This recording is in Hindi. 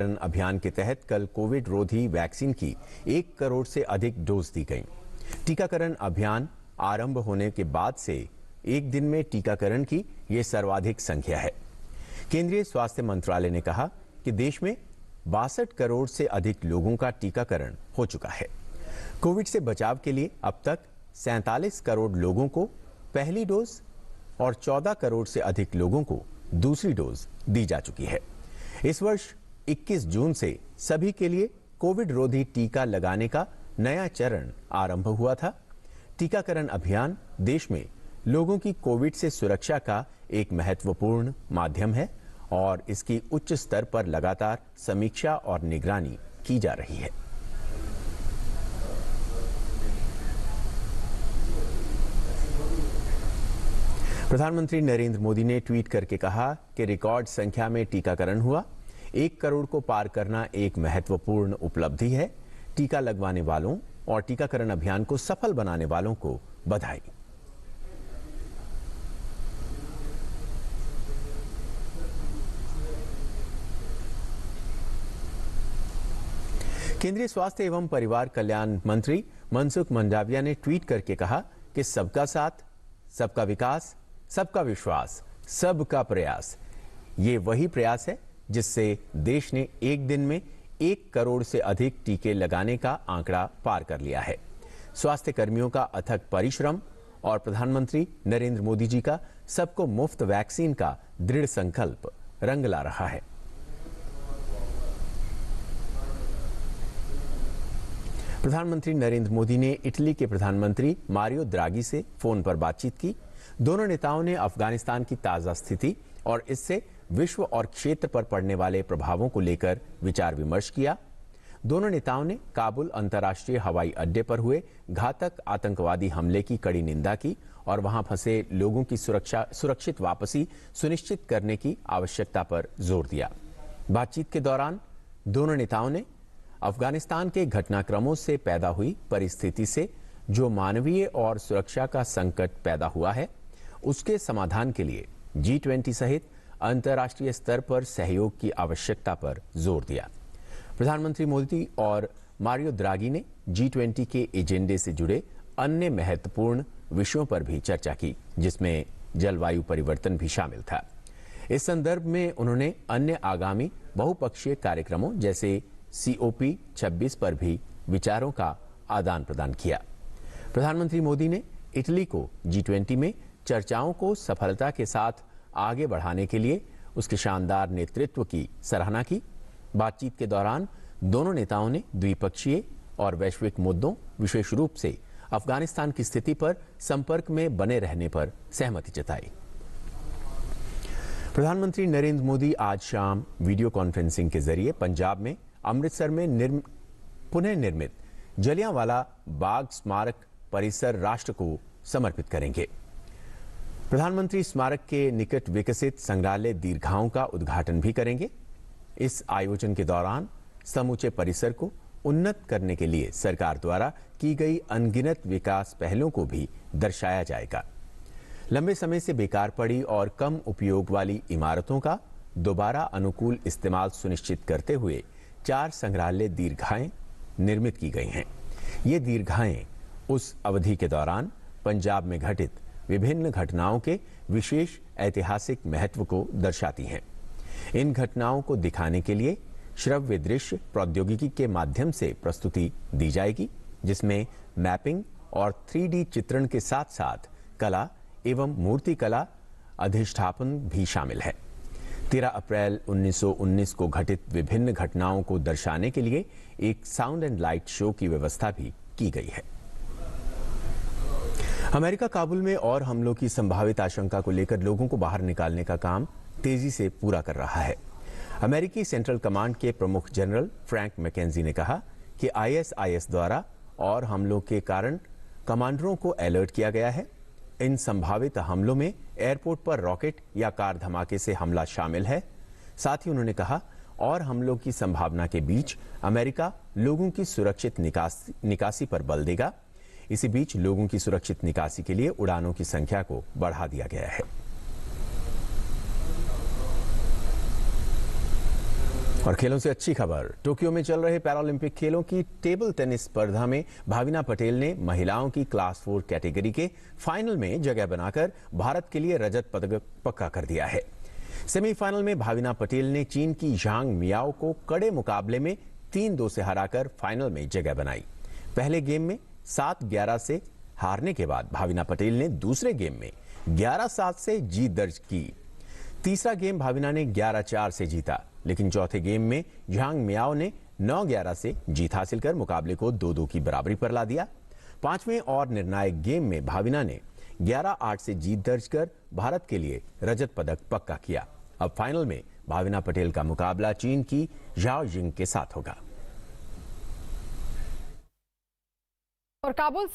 अभियान के तहत कल कोविड रोधी वैक्सीन की 1 करोड़ से अधिक डोज दी गई। टीकाकरण अभियान आरंभ होने के बाद से एक दिन में टीकाकरण की ये सर्वाधिक संख्या है। केंद्रीय स्वास्थ्य मंत्रालय ने कहा कि देश में 62 करोड़ से अधिक लोगों का टीकाकरण हो चुका है। कोविड से बचाव के लिए अब तक 47 करोड़ लोगों को पहली डोज और 14 करोड़ से अधिक लोगों को दूसरी डोज दी जा चुकी है। इस वर्ष 21 जून से सभी के लिए कोविड रोधी टीका लगाने का नया चरण आरंभ हुआ था। टीकाकरण अभियान देश में लोगों की कोविड से सुरक्षा का एक महत्वपूर्ण माध्यम है और इसकी उच्च स्तर पर लगातार समीक्षा और निगरानी की जा रही है। प्रधानमंत्री नरेंद्र मोदी ने ट्वीट करके कहा कि रिकॉर्ड संख्या में टीकाकरण हुआ। 1 करोड़ को पार करना एक महत्वपूर्ण उपलब्धि है। टीका लगवाने वालों और टीकाकरण अभियान को सफल बनाने वालों को बधाई। केंद्रीय स्वास्थ्य एवं परिवार कल्याण मंत्री मनसुख मंडाविया ने ट्वीट करके कहा कि सबका साथ, सबका विकास, सबका विश्वास, सबका प्रयास, ये वही प्रयास है जिससे देश ने एक दिन में 1 करोड़ से अधिक टीके लगाने का आंकड़ा पार कर लिया है। स्वास्थ्य कर्मियों का अथक परिश्रम और प्रधानमंत्री नरेंद्र मोदी जी का सबको मुफ्त वैक्सीन का दृढ़ संकल्प रंग ला रहा है। प्रधानमंत्री नरेंद्र मोदी ने इटली के प्रधानमंत्री मारियो द्रागी से फोन पर बातचीत की। दोनों नेताओं ने अफगानिस्तान की ताजा स्थिति और इससे विश्व और क्षेत्र पर पड़ने वाले प्रभावों को लेकर विचार विमर्श किया। दोनों नेताओं ने काबुल अंतर्राष्ट्रीय हवाई अड्डे पर हुए घातक आतंकवादी हमले की कड़ी निंदा की और वहां फंसे लोगों की सुरक्षित वापसी सुनिश्चित करने की आवश्यकता पर जोर दिया। बातचीत के दौरान दोनों नेताओं ने अफगानिस्तान के घटनाक्रमों से पैदा हुई परिस्थिति से जो मानवीय और सुरक्षा का संकट पैदा हुआ है, उसके समाधान के लिए G20 सहित अंतर्राष्ट्रीय स्तर पर सहयोग की आवश्यकता पर जोर दिया। प्रधानमंत्री मोदी और मारियो द्रागी ने G20 के एजेंडे से जुड़े अन्य महत्वपूर्ण विषयों पर भी चर्चा की, जिसमें जलवायु परिवर्तन भी शामिल था। इस संदर्भ में उन्होंने अन्य आगामी बहुपक्षीय कार्यक्रमों जैसे COP26 पर भी विचारों का आदान प्रदान किया। प्रधानमंत्री मोदी ने इटली को G20 में चर्चाओं को सफलता के साथ आगे बढ़ाने के लिए उसके शानदार नेतृत्व की सराहना की। बातचीत के दौरान दोनों नेताओं ने द्विपक्षीय और वैश्विक मुद्दों, विशेष रूप से अफगानिस्तान की स्थिति पर संपर्क में बने रहने पर सहमति जताई। प्रधानमंत्री नरेंद्र मोदी आज शाम वीडियो कॉन्फ्रेंसिंग के जरिए पंजाब में अमृतसर में पुनः निर्मित जलियांवाला बाग स्मारक परिसर राष्ट्र को समर्पित करेंगे। प्रधानमंत्री स्मारक के निकट विकसित संग्रहालय दीर्घाओं का उद्घाटन भी करेंगे। इस आयोजन के दौरान समूचे परिसर को उन्नत करने के लिए सरकार द्वारा की गई अनगिनत विकास पहलों को भी दर्शाया जाएगा। लंबे समय से बेकार पड़ी और कम उपयोग वाली इमारतों का दोबारा अनुकूल इस्तेमाल सुनिश्चित करते हुए 4 संग्रहालय दीर्घाएं निर्मित की गई हैं। ये दीर्घाएं उस अवधि के दौरान पंजाब में घटित विभिन्न घटनाओं के विशेष ऐतिहासिक महत्व को दर्शाती हैं। इन घटनाओं को दिखाने के लिए श्रव्य दृश्य प्रौद्योगिकी के माध्यम से प्रस्तुति दी जाएगी, जिसमें मैपिंग और 3D चित्रण के साथ साथ कला एवं मूर्तिकला अधिष्ठापन भी शामिल है। 13 अप्रैल 1919 को घटित विभिन्न घटनाओं को दर्शाने के लिए एक साउंड एंड लाइट शो की व्यवस्था भी की गई है। अमेरिका काबुल में और हमलों की संभावित आशंका को लेकर लोगों को बाहर निकालने का काम तेजी से पूरा कर रहा है। अमेरिकी सेंट्रल कमांड के प्रमुख जनरल फ्रैंक मैकेंजी ने कहा कि ISIS द्वारा और हमलों के कारण कमांडरों को अलर्ट किया गया है। इन संभावित हमलों में एयरपोर्ट पर रॉकेट या कार धमाके से हमला शामिल है। साथ ही उन्होंने कहा, और हमलों की संभावना के बीच अमेरिका लोगों की सुरक्षित निकासी पर बल देगा। इसी बीच लोगों की सुरक्षित निकासी के लिए उड़ानों की संख्या को बढ़ा दिया गया है। और खेलों से अच्छी खबर, टोक्यो में चल रहे पैरालंपिक खेलों की टेबल टेनिस स्पर्धा में भाविना पटेल ने महिलाओं की क्लास 4 कैटेगरी के फाइनल में जगह बनाकर भारत के लिए रजत पदक पक्का कर दिया है। सेमीफाइनल में भाविना पटेल ने चीन की झांग मियाओ को कड़े मुकाबले में 3-2 से हराकर फाइनल में जगह बनाई। पहले गेम में 7-11 से हारने के बाद भाविना पटेल ने दूसरे गेम में 11-7 से जीत दर्ज की। तीसरा गेम भाविना ने 11-4 से जीता, लेकिन चौथे गेम में झांग मियाओ ने 9-11 से जीत हासिल कर मुकाबले को 2-2 की बराबरी पर ला दिया। पांचवें और निर्णायक गेम में भाविना ने 11-8 से जीत दर्ज कर भारत के लिए रजत पदक पक्का किया। अब फाइनल में भाविना पटेल का मुकाबला चीन की झाओ जिंग के साथ होगा। और काबुल